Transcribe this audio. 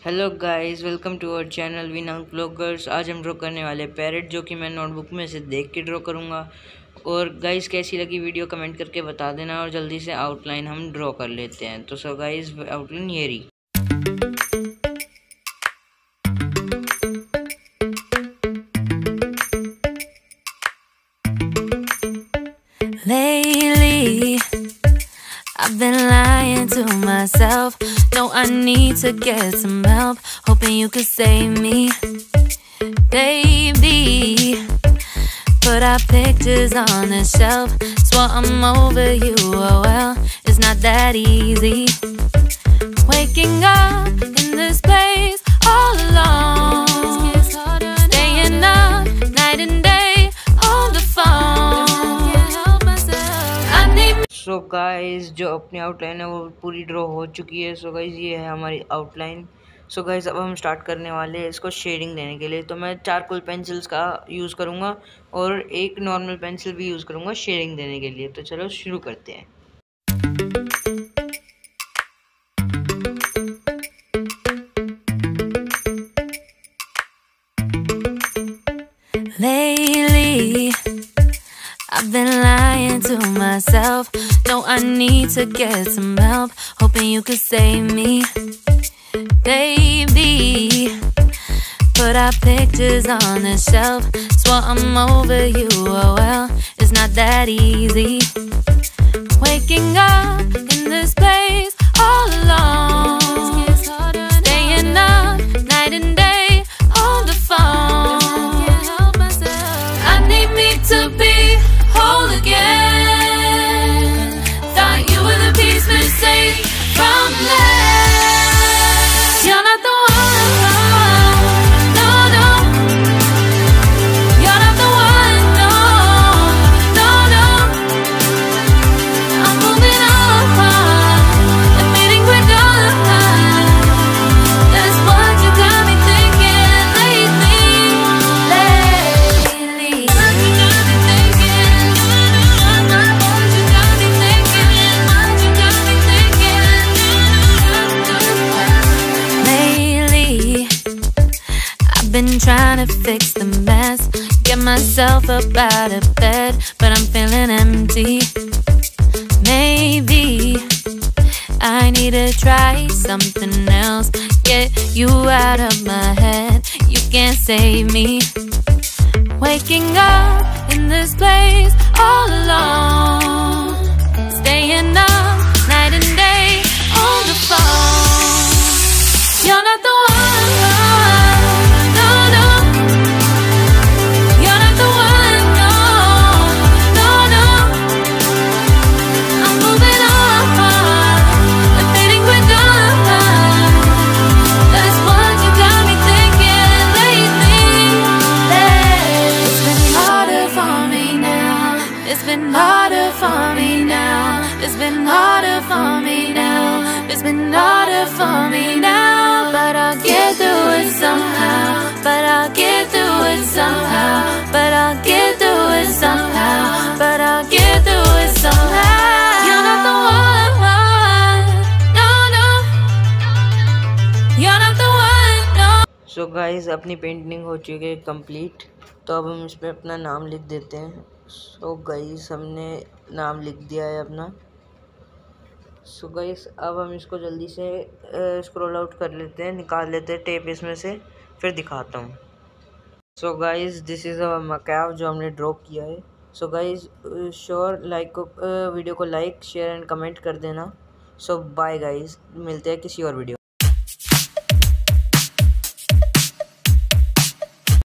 Hello guys, welcome to our channel विनांग bloggers. आज हम ड्रॉ करने वाले पैरेट, जो कि मैं नोटबुक में से देख के ड्रॉ करूँगा। और गाइस, कैसी लगी वीडियो कमेंट करके बता देना। और जल्दी से आउटलाइन हम ड्रॉ कर लेते हैं। तो सो गाइस, आउटलाइन ये रही। Lately, I've been lying to myself. No, I need to get some help. Hoping you could save me, baby. Put our pictures on the shelf. Swore I'm over you, oh well, it's not that easy. Waking up in this place all alone, staying up night and day on the phone. So guys, जो अपनी outline है वो पूरी draw हो चुकी है। So guys, ये है हमारी आउटलाइन। सो गाइस, अब हम स्टार्ट करने वाले हैं इसको शेडिंग देने के लिए। तो मैं चारकोल पेंसिल्स का यूज़ करूँगा और एक नॉर्मल पेंसिल भी यूज़ करूँगा शेडिंग देने के लिए। तो चलो शुरू करते हैं। Lately, I've been lying to myself. No, I need to get some help. Hoping you could save me, baby. Put our pictures on the shelf. Swore I'm over you, oh well, it's not that easy. Waking up in this place all alone, staying up night and day on the phone. I need me to be whole again. Thought you were the piece missing from last. You're not the one, no, no. You're not the one, no, no, no. I'm moving on, admitting we're done. That's what you got me thinking lately. Been trying to fix the mess, get myself up out of bed, but I'm feeling empty. Maybe I need to try something else, get you out of my head. You can't save me. Waking up in this place all alone, staying up night and day on the phone. You're not the one. It's been harder for me now. It's been harder for me now. It's been harder for me now. But I'll get through it somehow. But I'll get through it somehow. But I'll get through it somehow. But I'll get through it somehow. You're not the one. No, no. You're not the one. No. So guys, अपनी painting हो चुकी है complete. तो अब हम इस पर अपना नाम लिख देते हैं। सो गाइस, हमने नाम लिख दिया है अपना। सो गाइस, अब हम इसको जल्दी से स्क्रॉल आउट कर लेते हैं, निकाल लेते हैं टेप इसमें से, फिर दिखाता हूँ। So guys, this is our Macau जो हमने ड्रॉ किया है। सो गाइस, श्योर वीडियो को लाइक शेयर एंड कमेंट कर देना। सो बाय गाइस, मिलते हैं किसी और वीडियो।